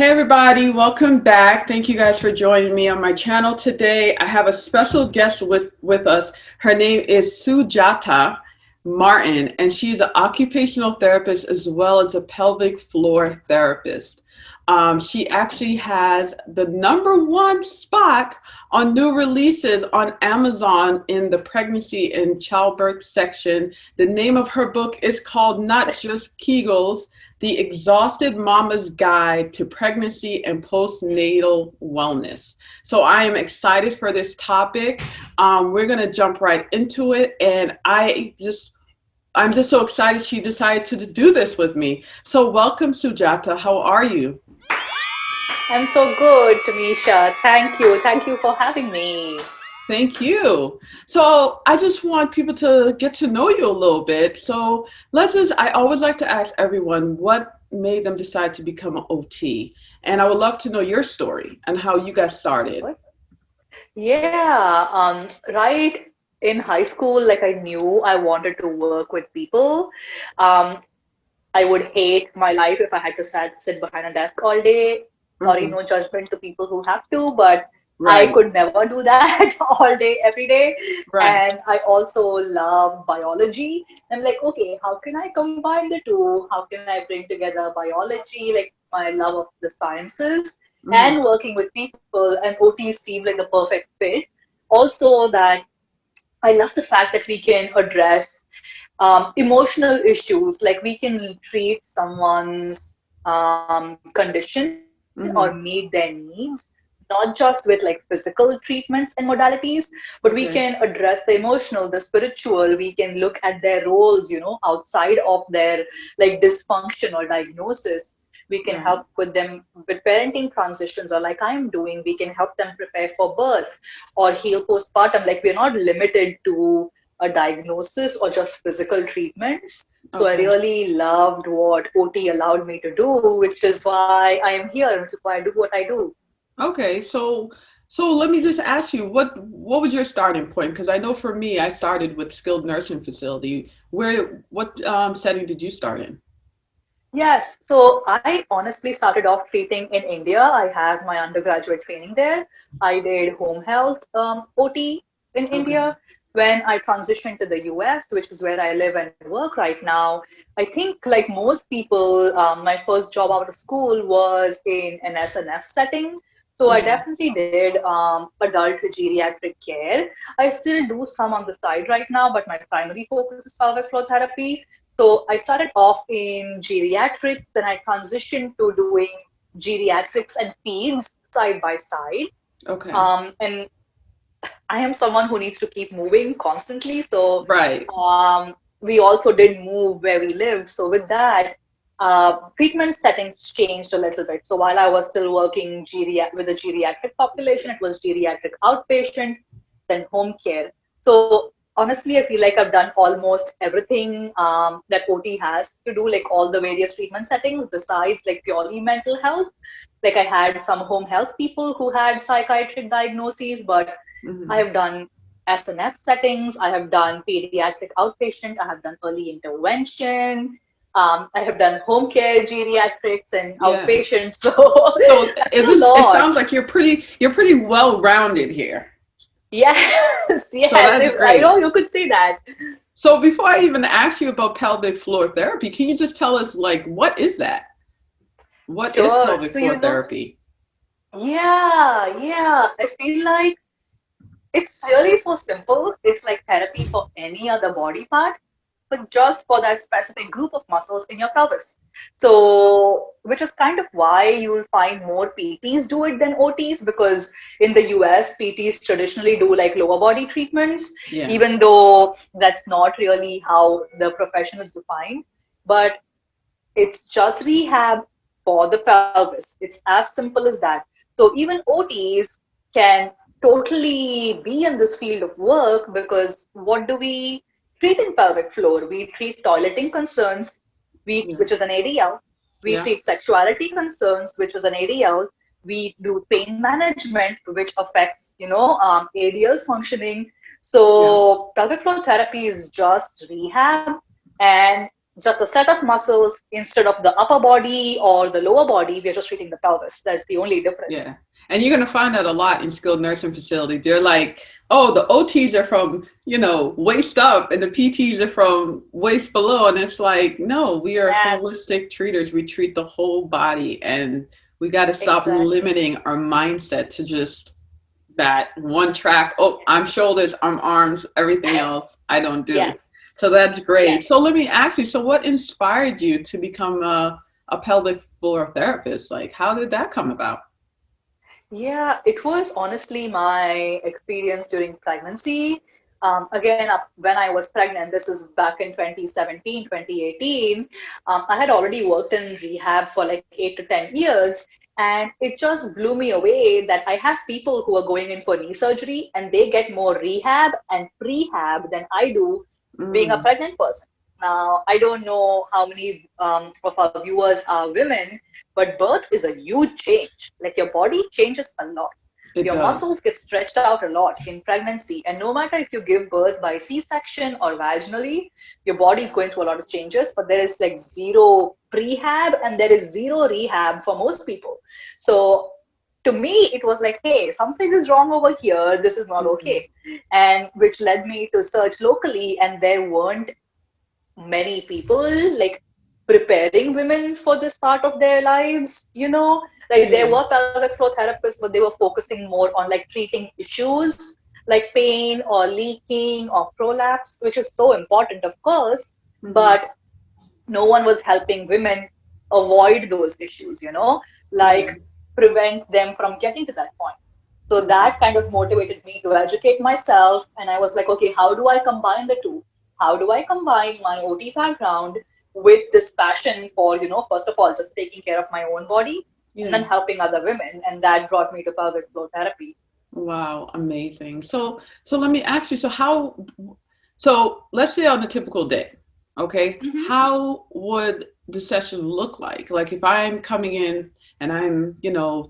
Hey everybody, welcome back. Thank you guys for joining me on my channel today. I have a special guest with us. Her name is Sujata Martin, and she's an occupational therapist as well as a pelvic floor therapist. She actually has the #1 spot on new releases on Amazon in the pregnancy and childbirth section. The name of her book is called Not Just Kegels, The Exhausted Mama's Guide to Pregnancy and Postnatal Wellness. So I am excited for this topic. We're going to jump right into it. And I'm just so excited she decided to do this with me. So welcome, Sujata. How are you? I'm so good, Tamisha. Thank you. Thank you for having me. Thank you. So I just want people to get to know you a little bit. So I always like to ask everyone what made them decide to become an OT. And I would love to know your story and how you got started. Yeah, right in high school, like I knew I wanted to work with people. Um, I would hate my life if I had to sit behind a desk all day. Sorry, Hmm. no judgment to people who have to, but I Right, could never do that all day, every day. right. And I also love biology. I'm like, okay, how can I combine the two? How can I bring together biology, like my love of the sciences, Hmm. and working with people? And OT seemed like the perfect fit. Also, that I love the fact that we can address emotional issues, like we can treat someone's condition or meet their Hmm. needs, not just with like physical treatments and modalities, but we can Okay. address the emotional, the spiritual. We can look at their roles, outside of their like dysfunction or diagnosis. We can Right. help with them with parenting transitions, or like I'm doing, we can help them prepare for birth or heal postpartum. Like we're not limited to a diagnosis or just physical treatments. So I Okay. really loved what OT allowed me to do, which is why I am here, which is why I do what I do. Okay. So let me just ask you, what was your starting point? Because I know for me, I started with skilled nursing facility. What setting did you start in? Yes, so I honestly started off treating in India. I have my undergraduate training there. I did home health OT in Okay. India. When I transitioned to the US, which is where I live and work right now, I think like most people, my first job out of school was in an SNF setting. So I Okay. definitely did adult geriatric care. I still do some on the side right now, but my primary focus is pelvic floor therapy. So I started off in geriatrics, then I transitioned to doing geriatrics and peds side by side. Okay. And I am someone who needs to keep moving constantly. So Right. we also did move where we lived. So with that, treatment settings changed a little bit. So while I was still working with the geriatric population, it was geriatric outpatient, then home care. So honestly, I feel like I've done almost everything that OT has to do, like all the various treatment settings besides like purely mental health. Like I had some home health people who had psychiatric diagnoses, but I Hmm. have done SNF settings, I have done pediatric outpatient, I have done early intervention, I have done home care, geriatrics, and Yeah. outpatient. So So I've is done a this? It lot. sounds like you're pretty well rounded here. Yes, So yes, that's I know great. you could say that. So before I even ask you about pelvic floor therapy, can you just tell us like what is that? What is Sure. pelvic So, floor therapy? yeah. I feel like it's really so simple. It's like therapy for any other body part, but just for that specific group of muscles in your pelvis. So, which is kind of why you'll find more PTs do it than OTs, because in the US, PTs traditionally do like lower body treatments, Yeah. even though that's not really how the profession is defined. But it's just rehab for the pelvis. It's as simple as that. So even OTs can totally be in this field of work, because what do we treat in pelvic floor? We treat toileting concerns, Yeah. which is an ADL. We Yeah. treat sexuality concerns, which is an ADL. We do pain management, which affects, ADL functioning. Yeah. So pelvic floor therapy is just rehab, and just a set of muscles instead of the upper body or the lower body. We're just treating the pelvis. That's the only difference. Yeah. And you're going to find that a lot in skilled nursing facilities. They're like, oh, the OTs are from, waist up and the PTs are from waist below. And it's like, no, we are Yes, holistic treaters. We treat the whole body, and we got to stop exactly. limiting our mindset to just that one track. Oh, I'm shoulders, I'm arms, everything else I don't do. Yes, So that's great. yes. So let me ask you, so what inspired you to become a pelvic floor therapist? Like, how did that come about? Yeah, it was honestly my experience during pregnancy. Again, when I was pregnant, this is back in 2017, 2018, I had already worked in rehab for like 8 to 10 years. And it just blew me away that I have people who are going in for knee surgery and they get more rehab and prehab than I do being a Mm, pregnant person. Now, I don't know how many of our viewers are women, but birth is a huge change. Like your body changes a lot. it Your does. muscles get stretched out a lot in pregnancy. And no matter if you give birth by C-section or vaginally, your body is going through a lot of changes, but there is like zero prehab and there is zero rehab for most people. So to me, it was like, hey, something is wrong over here. This is not Mhm. okay. And which led me to search locally, and there weren't many people like preparing women for this part of their lives, like there Yeah. were pelvic floor therapists, but they were focusing more on like treating issues like pain or leaking or prolapse, which is so important, of course, Hmm. but no one was helping women avoid those issues, Yeah. like prevent them from getting to that point. So Hmm. that kind of motivated me to educate myself. And I was like, okay, how do I combine the two? How do I combine my OT background with this passion for, first of all, just taking care of my own body and then Yeah. helping other women? And that brought me to pelvic floor therapy. Wow. Amazing. So let me ask you, so let's say on a typical day, okay, Mm-hmm. how would the session look like? Like if I'm coming in and I'm,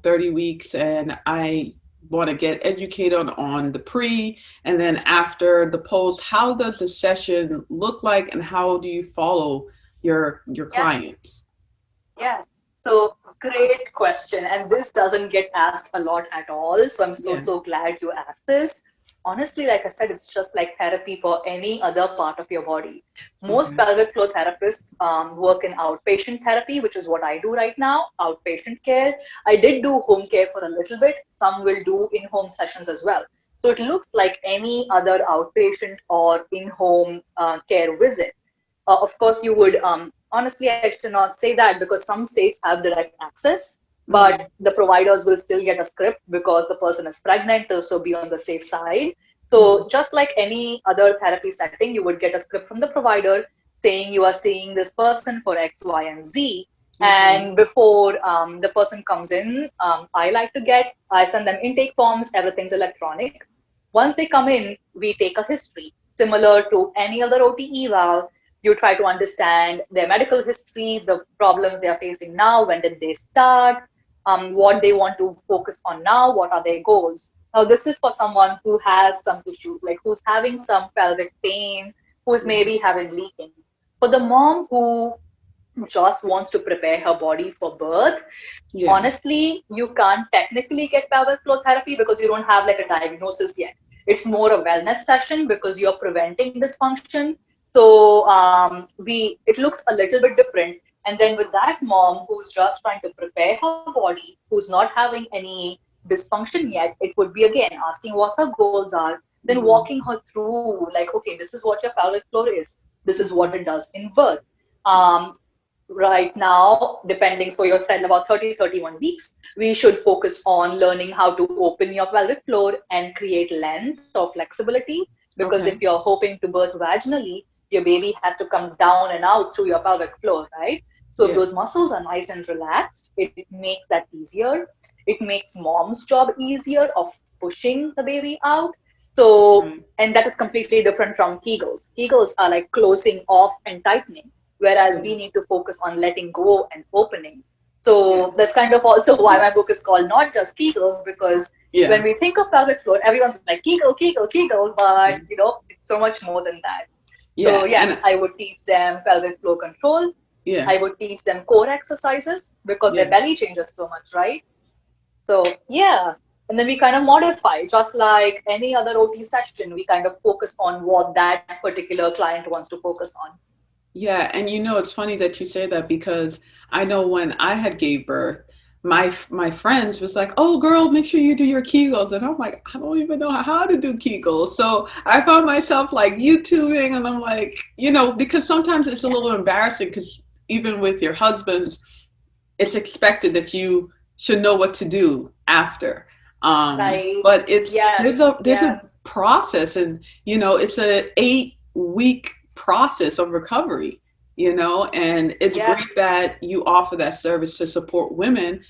30 weeks and I want to get educated on the pre and then after the post, how does the session look like and how do you follow your Yes. clients? Yes. So great question. And this doesn't get asked a lot at all. So I'm so, Yeah. so glad you asked this. Honestly, like I said, it's just like therapy for any other part of your body. Most Okay. pelvic floor therapists work in outpatient therapy, which is what I do right now, outpatient care. I did do home care for a little bit. Some will do in-home sessions as well. So it looks like any other outpatient or in-home care visit. Of course, you would, honestly, I should not say that because some states have direct access, but Hmm. the providers will still get a script because the person is pregnant, so be on the safe side. Hmm. So just like any other therapy setting, you would get a script from the provider saying you are seeing this person for X, Y, and Z. Okay. And before the person comes in, I send them intake forms, everything's electronic. Once they come in, we take a history similar to any other OT eval. You try to understand their medical history, the problems they are facing now, when did they start, what they want to focus on now, what are their goals. Now, this is for someone who has some issues, like who's having some pelvic pain, who's maybe having leaking. For the mom who just wants to prepare her body for birth, Yeah. honestly, you can't technically get pelvic floor therapy because you don't have like a diagnosis yet. It's more a wellness session because you're preventing dysfunction. So it looks a little bit different. And then with that mom who's just trying to prepare her body, who's not having any dysfunction yet, it would be again asking what her goals are, then Hmm. walking her through like, okay, this is what your pelvic floor is. This is what it does in birth. Um, right now, depending, so you're said about 30, 31 weeks, we should focus on learning how to open your pelvic floor and create length or flexibility. Because if Okay. you're hoping to birth vaginally, your baby has to come down and out through your pelvic floor, right? So if Yeah. those muscles are nice and relaxed, it makes that easier. It makes mom's job easier of pushing the baby out. So, Right. and that is completely different from Kegels. Kegels are like closing off and tightening, whereas Yeah. we need to focus on letting go and opening. Yeah. So that's kind of also why my book is called Not Just Kegels, because when Yeah. we think of pelvic floor, everyone's like Kegel, Kegel, Kegel, but it's so much more than that. So Yeah. yes, And I would teach them pelvic floor control. yeah. I would teach them core exercises because Yeah. their belly changes so much, right? So yeah, and then we kind of modify, just like any other OT session, we kind of focus on what that particular client wants to focus on. Yeah, and it's funny that you say that because I know when I had gave birth, my friends was like, "Oh, girl, make sure you do your Kegels," and I'm like, "I don't even know how to do Kegels." So I found myself like YouTubing, and I'm like, because sometimes it's a Yeah, little embarrassing because even with your husbands, it's expected that you should know what to do after. right. But it's Yes, there's a yes, process, and it's a 8-week process of recovery. And it's great yes, that you offer that service to support women,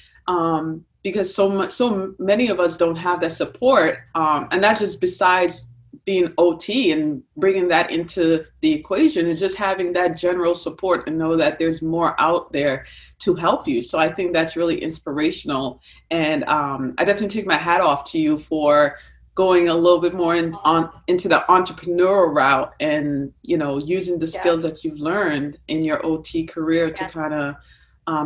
because so many of us don't have that support, and that's just besides being OT and bringing that into the equation, and just having that general support and know that there's more out there to help you. So I think that's really inspirational. And I definitely take my hat off to you for going a little bit more into the entrepreneurial route, and using the skills yes, that you've learned in your OT career to yes. kind of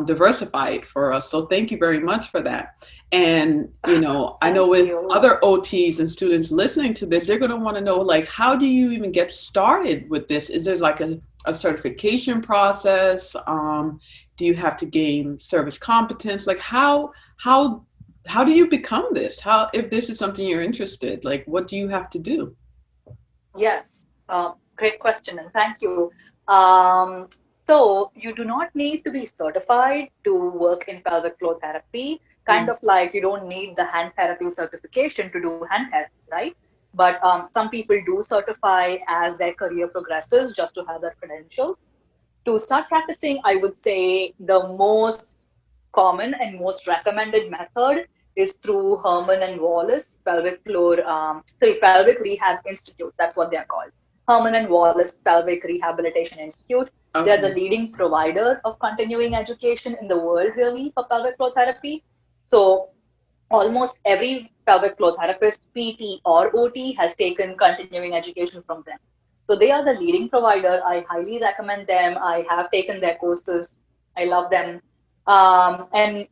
diversify it for us. So thank you very much for that. And I know Thank with you. other OTs and students listening to this, they're going to want to know, like, how do you even get started with this? Is there like a certification process? Do you have to gain service competence? Like, how do you become this? How, if this is something you're interested, like, what do you have to do? Yes, great question, and thank you. Um, so you do not need to be certified to work in pelvic floor therapy. Kind Mm, of like you don't need the hand therapy certification to do hand therapy, right? But some people do certify as their career progresses just to have that credential. To start practicing, I would say the most common and most recommended method is through Herman and Wallace Pelvic Rehab Institute. That's what they're called. Herman and Wallace Pelvic Rehabilitation Institute. They're the okay. leading provider of continuing education in the world, really, for pelvic floor therapy. So almost every pelvic floor therapist, PT or OT, has taken continuing education from them. So they are the leading provider. I highly recommend them. I have taken their courses. I love them. And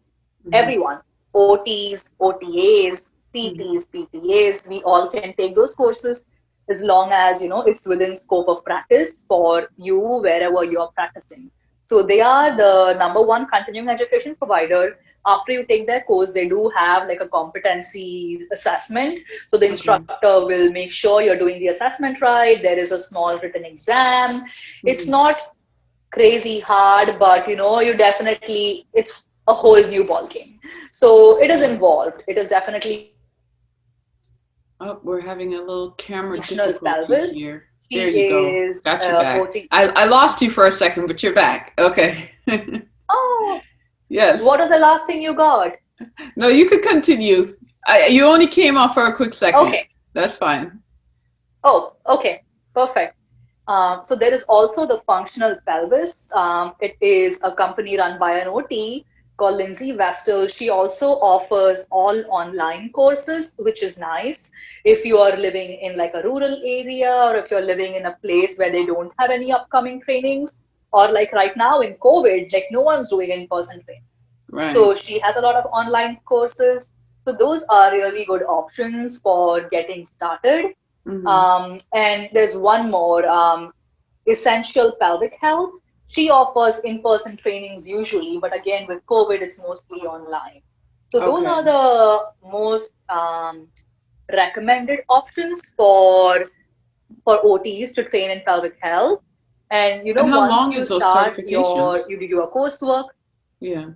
Mhm, everyone, OTs, OTAs, mhm, PTs, PTAs, we all can take those courses as long as it's within scope of practice for you wherever you're practicing. So they are the number one continuing education provider. After you take their course, they do have like a competency assessment. So the okay. instructor will make sure you're doing the assessment right. There is a small written exam. It's Mhm. not crazy hard, but you definitely, it's a whole new ball game. So it is involved. It is definitely involved. Oh, we're having a little camera Functional difficulty pelvis. here. She There you go. is Got you back. OT. I lost you for a second, but you're back. Okay. Oh, Yes. what was the last thing you got? No, you could continue. You only came off for a quick second. Okay. That's fine. Oh, okay. Perfect. So there is also the functional pelvis. It is a company run by an OT called Lindsay Vestal. She also offers all online courses, which is nice. If you are living in like a rural area, or if you're living in a place where they don't have any upcoming trainings, or like right now in COVID, like no one's doing in-person training. Right. So she has a lot of online courses. So those are really good options for getting started. Hmm. And there's one more, Essential Pelvic Health. She offers in-person trainings usually, but again with COVID, it's mostly online. So those Okay. are the most recommended options for OTs to train in pelvic health. And And how once long you is those start certifications? you do your coursework. Yeah.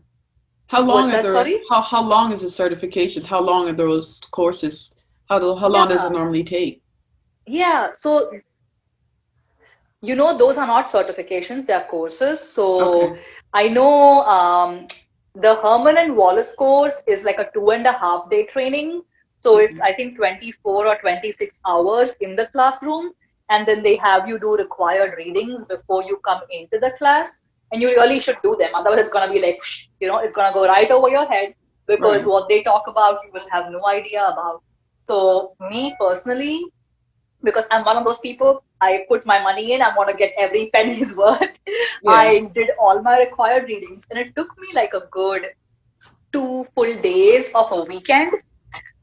How long What's are that? the Sorry? how long is the certifications? How long are those courses? How long does it Yeah, normally take? yeah. So those are not certifications, they are courses. So Okay. I know the Herman and Wallace course is like a 2.5 day training. So it's, Okay. I think, 24 or 26 hours in the classroom. And then they have you do required readings before you come into the class. And you really should do them. Otherwise, it's going to be like, it's going to go right over your head because Right. what they talk about, you will have no idea about. So, me personally, because I'm one of those people. I put my money in. I want to get every penny's worth. Yeah. I did all my required readings, and it took me like a good 2 full days of a weekend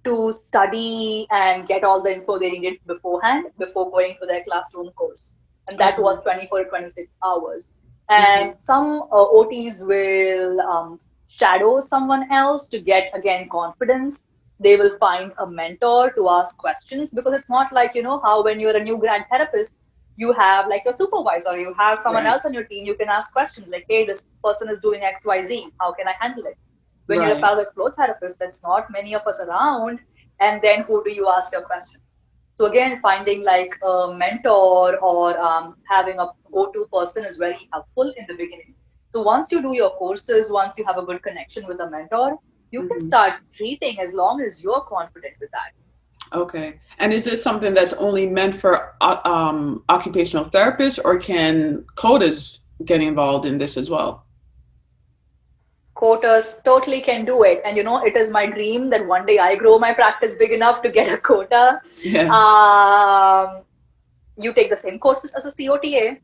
to study and get all the info they needed beforehand before going for their classroom course. And that Okay. was 24 to 26 hours. Hmm. And some OTs will shadow someone else to get, again, confidence. They will find a mentor to ask questions, because it's not like, how when you're a new grad therapist, you have like your supervisor, you have someone Right. else on your team, you can ask questions like, hey, this person is doing XYZ, how can I handle it? When you're a Right. pelvic floor therapist, that's not many of us around. And then who do you ask your questions? So again, finding like a mentor or having a go-to person is very helpful in the beginning. So once you do your courses, once you have a good connection with a mentor, you can Hmm. start treating as long as you're confident with that. Okay. And is this something that's only meant for occupational therapists, or can codas get involved in this as well? Quotas totally can do it. And it is my dream that one day I grow my practice big enough to get a quota. Yeah. Um, you take the same courses as a COTA.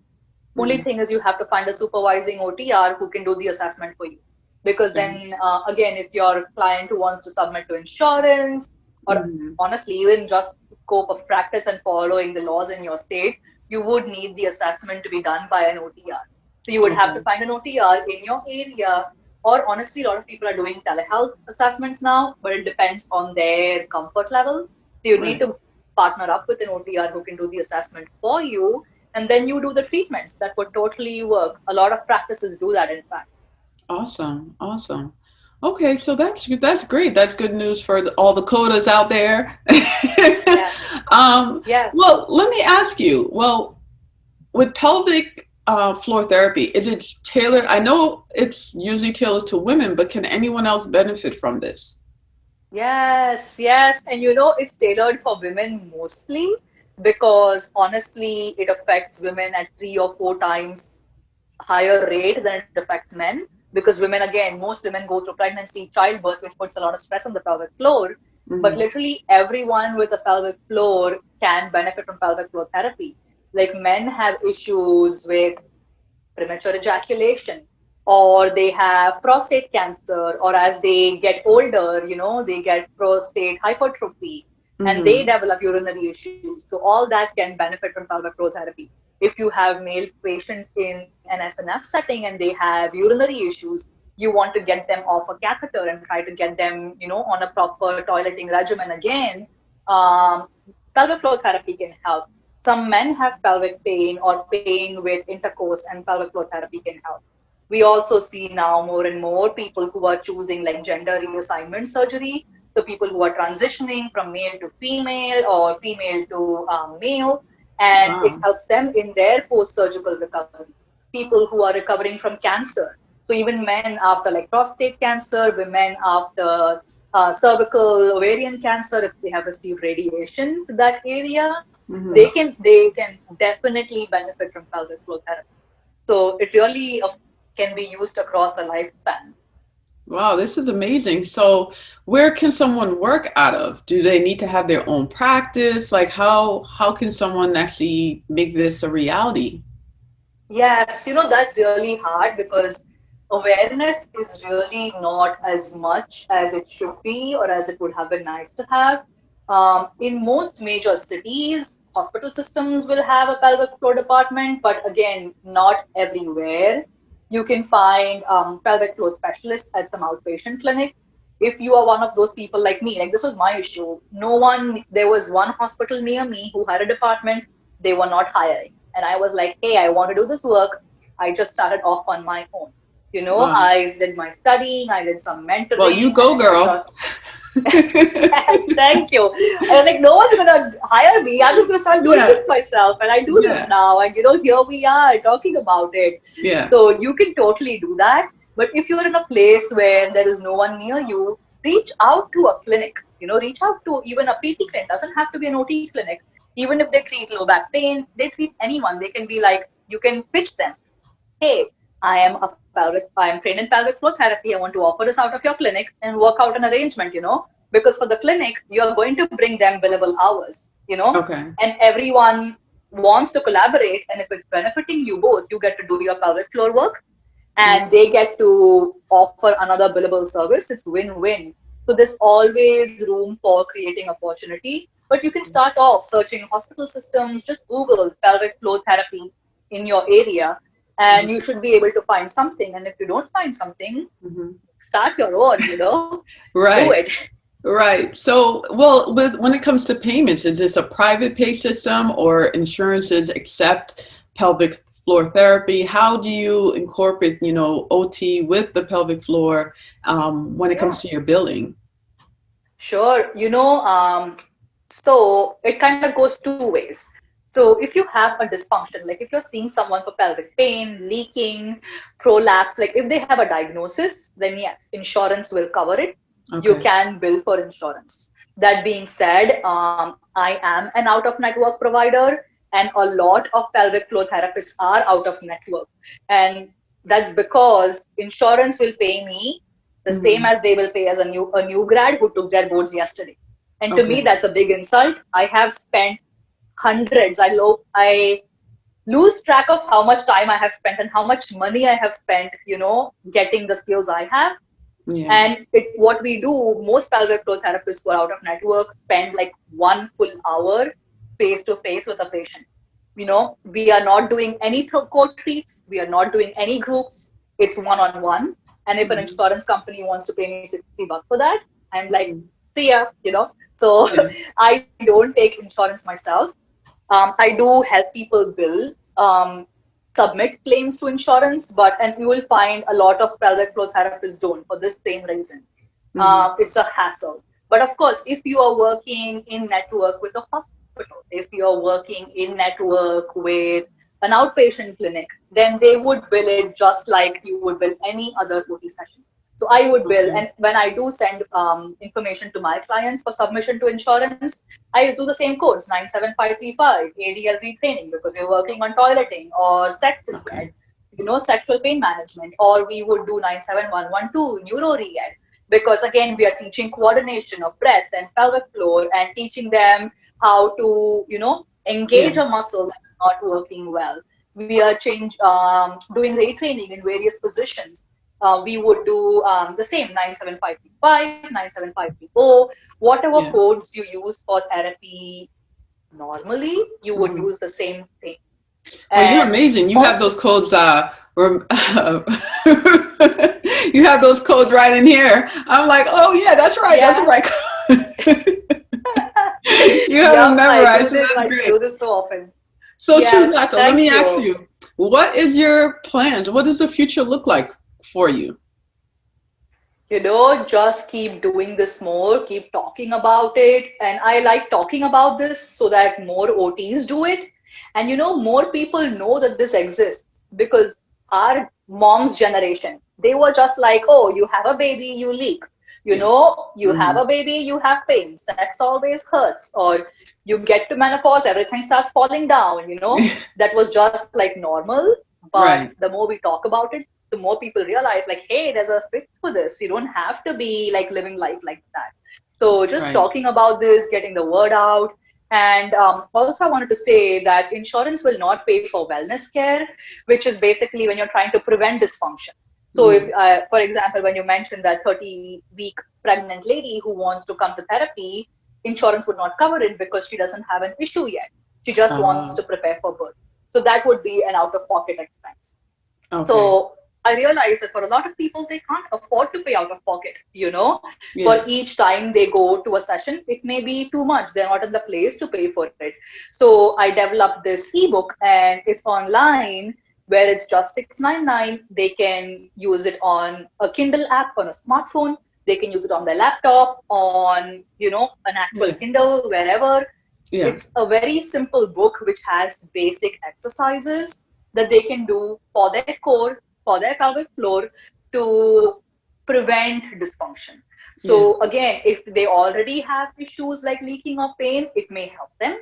Only Mm-hmm. thing is you have to find a supervising OTR who can do the assessment for you. Because then, again, if your client who wants to submit to insurance, or Hmm. honestly, even just scope of practice and following the laws in your state, you would need the assessment to be done by an OTR. So you would have to Okay. find an OTR in your area, or honestly, a lot of people are doing telehealth assessments now, but it depends on their comfort level. So you need Right. to partner up with an OTR who can do the assessment for you, and then you do the treatments. That would totally work. A lot of practices do that, in fact. Awesome. Awesome. Okay, so that's great. That's good news for all the codas out there. Yeah. um, Yes. well, let me ask you. Well, with pelvic floor therapy, is it tailored? I know it's usually tailored to women, but can anyone else benefit from this? Yes, yes. And it's tailored for women mostly, because honestly, it affects women at 3 or 4 times higher rate than it affects men. Because women, again, most women go through pregnancy, childbirth, which puts a lot of stress on the pelvic floor. But Hmm. literally everyone with a pelvic floor can benefit from pelvic floor therapy. Like men have issues with premature ejaculation, or they have prostate cancer, or as they get older, they get prostate hypertrophy, and they Hmm. develop urinary issues. So all that can benefit from pelvic floor therapy. If you have male patients in an SNF setting and they have urinary issues, you want to get them off a catheter and try to get them, on a proper toileting regimen again. Um, Pelvic floor therapy can help. Some men have pelvic pain or pain with intercourse, and pelvic floor therapy can help. We also see now more and more people who are choosing like gender reassignment surgery. So people who are transitioning from male to female or female to male, and it Wow. helps them in their post-surgical recovery. People who are recovering from cancer. So even men after like prostate cancer, women after cervical ovarian cancer, if they have received radiation to that area, Hmm. they can definitely benefit from pelvic floor therapy. So it really can be used across the lifespan. Wow, this is amazing. So, where can someone work out of? Do they need to have their own practice? Like, how can someone actually make this a reality? Yes, that's really hard, because awareness is really not as much as it should be or as it would have been nice to have. In most major cities, hospital systems will have a pelvic floor department, but again, not everywhere. You can find pelvic floor specialists at some outpatient clinic. If you are one of those people like me, like this was my issue. There was one hospital near me who had a department, they were not hiring. And I was like, hey, I want to do this work. I just started off on my own. Wow. I did my studying, I did some Well, you mentoring, go, and I girl. just, yes, thank you. I was like, no one's going to hire me. I'm just going to start doing Yeah, this myself. And I do this yeah, now. And, here we are talking about it. yeah. So you can totally do that. But if you're in a place where there is no one near you, reach out to a clinic. Reach out to even a PT clinic. Doesn't have to be an OT clinic. Even if they treat low back pain, they treat anyone. They can be like, you can pitch them, hey, I'm trained in pelvic floor therapy. I want to offer this out of your clinic and work out an arrangement, because for the clinic, you're going to bring them billable hours. Okay. and everyone wants to collaborate. And if it's benefiting you both, you get to do your pelvic floor work and they get to offer another billable service. It's win-win. So there's always room for creating opportunity. But you can start off searching hospital systems, just Google pelvic floor therapy in your area, and you should be able to find something. And if you don't find something, start your own, do Right. it. Right. So, well, when it comes to payments, is this a private pay system or insurances accept pelvic floor therapy? How do you incorporate, OT with the pelvic floor when it Yeah, comes to your billing? sure. So it kind of goes two ways. So if you have a dysfunction, like if you're seeing someone for pelvic pain, leaking, prolapse, like if they have a diagnosis, then yes, insurance will cover it. You Okay. can bill for insurance. That being said, I am an out of network provider, and a lot of pelvic floor therapists are out of network. And that's because insurance will pay me the same Mhm. as they will pay as a new grad who took their boards yesterday. And to me, Okay. that's a big insult. I have spent hundreds. I lose track of how much time I have spent and how much money I have spent, getting the skills I have. Yeah. And what we do, most pelvic floor therapists who are out of network spend like 1 full hour face to face with a patient. We are not doing any code treats, we are not doing any groups, it's one on one. And if an Mhm. insurance company wants to pay me $60 for that, I'm like, Mhm. see ya. So Yeah. I don't take insurance myself. I do help people bill, submit claims to insurance, and you will find a lot of pelvic floor therapists don't for this same reason. Mhm. It's a hassle. But of course, if you are working in network with a hospital, if you're working in network with an outpatient clinic, then they would bill it just like you would bill any other OT session. So I would bill, Okay. and when I do send information to my clients for submission to insurance, I do the same codes 97535 ADL retraining because we're working on toileting or sex Okay. ed, sexual pain management, or we would do 97112 neuro re-ed because again we are teaching coordination of breath and pelvic floor and teaching them how to Yeah. engage a muscle that is not working well. We are doing retraining in various positions. We would do the same 97535 97530, whatever Yeah. codes you use for therapy normally, you would Mhm. use the same thing. Well, you're And amazing. You have also, those codes. You have those codes right in here. I'm like, oh yeah, that's right. That's the yeah, right code. You have them yep, I do memorized, so this. that's I great. do this so often. So, Yes, Shujato, let thank me ask you. you, what is your plans? What does the future look like for you? Just keep doing this more, keep talking about it. And I like talking about this so that more OTs do it. And more people know that this exists because our mom's generation, they were just like, oh, you have a baby, you leak. Yeah. You have Hmm. a baby, you have pain. Sex always hurts. Or you get to menopause, everything starts falling down. That was just like normal. But Right. the more we talk about it, the more people realize like, hey, there's a fix for this. You don't have to be like living life like that. So just Right. talking about this, getting the word out. And also I wanted to say that insurance will not pay for wellness care, which is basically when you're trying to prevent dysfunction. So if, Yeah. for example, when you mentioned that 30-week pregnant lady who wants to come to therapy, insurance would not cover it because she doesn't have an issue yet. She just wants to prepare for birth. So that would be an out-of-pocket expense. Okay. So I realized that for a lot of people, they can't afford to pay out of pocket. For Yeah. each time they go to a session, it may be too much. They're not in the place to pay for it. So I developed this ebook and it's online where it's just 6.99. They can use it on a Kindle app on a smartphone. They can use it on their laptop, on, an actual Yeah. Kindle, wherever. Yeah. It's a very simple book which has basic exercises that they can do for their core, for their pelvic floor to prevent dysfunction. Yeah. So again, if they already have issues like leaking or pain, it may help them.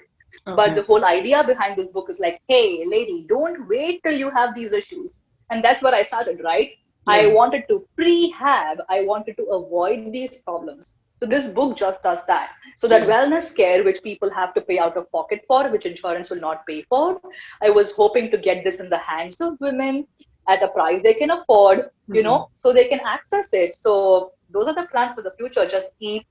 But Okay. the whole idea behind this book is like, hey, lady, don't wait till you have these issues. And that's where I started, right? I Yeah. wanted to prehab, I wanted to avoid these problems. So this book just does that. So that Yeah. wellness care, which people have to pay out of pocket for, which insurance will not pay for, I was hoping to get this in the hands of women at a price they can afford, Mhm. so they can access it. So those are the plans for the future. Just keep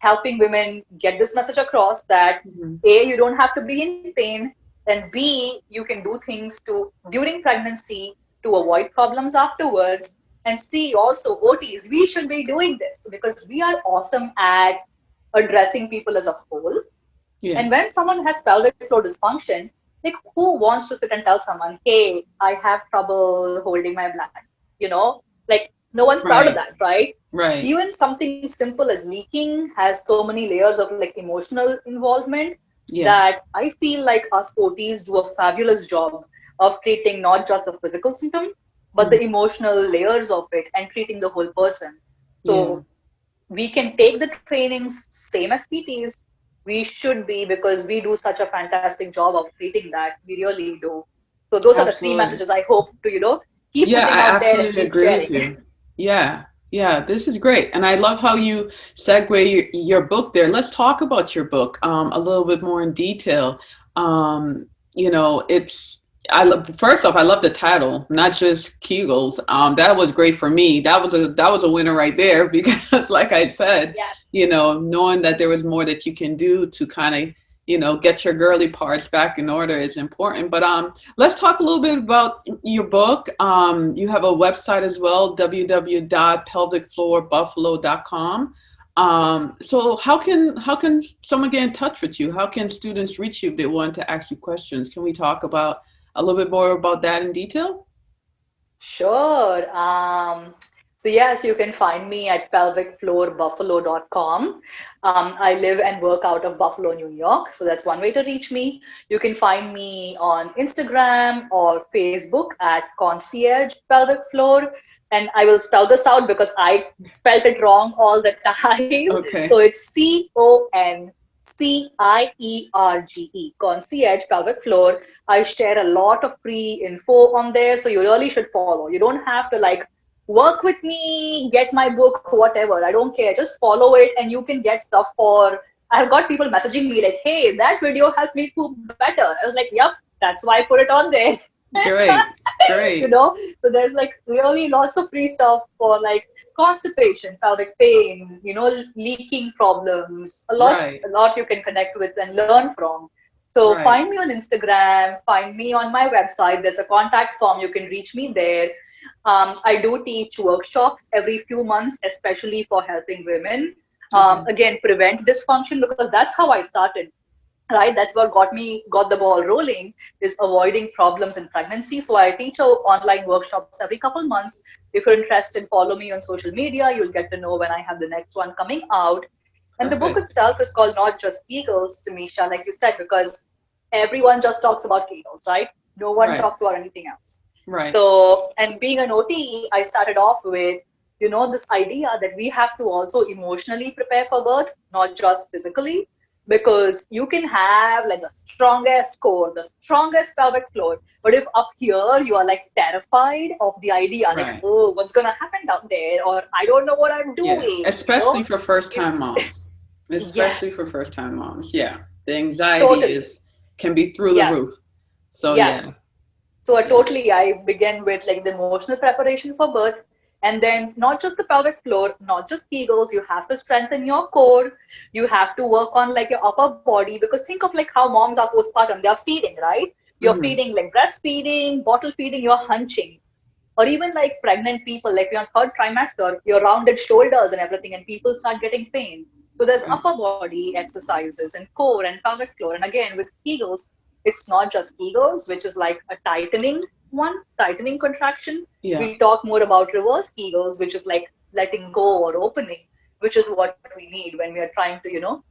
helping women get this message across that Mhm. A, you don't have to be in pain, and B, you can do things to during pregnancy to avoid problems afterwards. And C, also OTs, we should be doing this because we are awesome at addressing people as a whole. Yeah. And when someone has pelvic floor dysfunction, like who wants to sit and tell someone, hey, I have trouble holding my bladder? Like no one's proud of Right. that, right? Right. Even something simple as leaking has so many layers of like emotional involvement Yeah. that I feel like us OTs do a fabulous job of treating not just the physical symptom, but Mhm. the emotional layers of it and treating the whole person. Yeah. So we can take the trainings same as PTs. We should be because we do such a fantastic job of treating that. We really do. So those are the three Absolutely. messages I hope to, keep Yeah, putting I out there and absolutely keep agree with sharing. you. Yeah, yeah, this is great. And I love how you segue your book there. Let's talk about your book a little bit more in detail. Um, it's I love first off, I love the title, not just Kegels. That was great for me. That was a winner right there because like I said, Yeah. knowing that there was more that you can do to kind of, get your girly parts back in order is important. But let's talk a little bit about your book. You have a website as well, www.pelvicfloorbuffalo.com. So how can someone get in touch with you? How can students reach you if they want to ask you questions? Can we talk about a little bit more about that in detail? Sure. So yes, you can find me at pelvicfloorbuffalo.com. I live and work out of Buffalo, New York. So that's one way to reach me. You can find me on Instagram or Facebook at concierge pelvic floor. And I will spell this out because I spelled it wrong all the time. So Okay. it's CONCIERGE, concierge pelvic floor. I share a lot of free info on there, so you really should follow. You don't have to like work with me, get my book, whatever. I don't care. Just follow it, and you can get stuff for. I've got people messaging me like, "Hey, that video helped me poop better." I was like, "Yep, that's why I put it on there." Great. you Great. know, so there's like really lots of free stuff for like constipation, pelvic pain, leaking problems. Right. A lot you can connect with and learn from. So Right. find me on Instagram, find me on my website. There's a contact form. You can reach me there. I do teach workshops every few months, especially for helping women. Okay. Again, prevent dysfunction because that's how I started, right? That's what got the ball rolling, is avoiding problems in pregnancy. So I teach online workshops every couple months. If you're interested, follow me on social media. You'll get to know when I have the next one coming out. And the book Perfect. itself is called Not Just Kegels, Tamisha, like you said, because everyone just talks about Kegels, right? No one Right. talks about anything else. Right. So, and being an OT, I started off with, this idea that we have to also emotionally prepare for birth, not just physically, because you can have like the strongest core, the strongest pelvic floor, but if up here you are like terrified of the idea, like, Right. oh, what's gonna happen down there, or I don't know what I'm Yeah. doing, Especially for first it, time moms. Especially for yes, first time moms. Yeah. The anxiety totally, is can be through the roof. yes, So yeah. yes. So Yeah. I began with like the emotional preparation for birth. And then not just the pelvic floor, not just Kegels, you have to strengthen your core. You have to work on like your upper body because think of like how moms are postpartum, they're feeding, right? You're Hmm. feeding like breastfeeding, bottle feeding, you're hunching. Or even like pregnant people, like you're on third trimester, your rounded shoulders and everything, and people start getting pain. So there's Right. upper body exercises and core and pelvic floor. And again, with Kegels, it's not just Kegels, which is like a tightening contraction. Yeah. We talk more about reverse Kegels, which is like letting go or opening, which is what we need when we are trying to,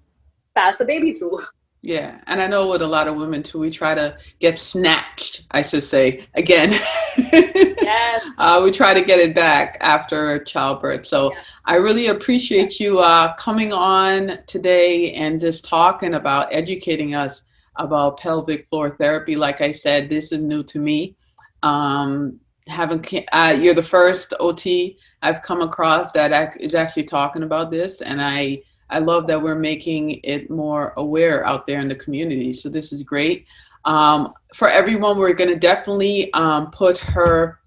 pass a baby through. Yeah. And I know with a lot of women too, we try to get snatched, I should say, again. Yes. We try to get it back after childbirth. So Yeah. I really Yeah. appreciate you coming on today and just talking about educating us about pelvic floor therapy. Like I said, this is new to me. Um, you're the first OT I've come across that is actually talking about this, and I I love that we're making it more aware out there in the community. So this is great. For everyone, we're going to definitely put her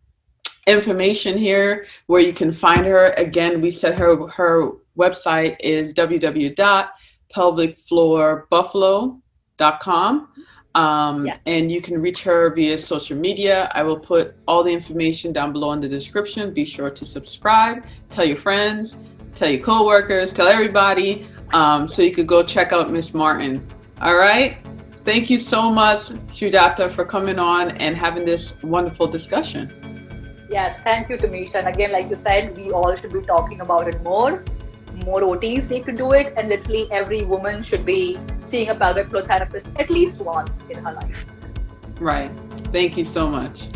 information here where you can find her. Again, we said her website is www.pelvicfloorbuffalo.com. And you can reach her via social media. I will put all the information down below in the description. Be sure to subscribe, tell your friends, tell your coworkers, tell everybody, so you could go check out Miss Martin. All right. Thank you so much, Sujata, for coming on and having this wonderful discussion. Yes, thank you, Tamisha. And again, like you said, we all should be talking about it more. More OTs need to do it, and literally every woman should be seeing a pelvic floor therapist at least once in her life. Right. Thank you so much.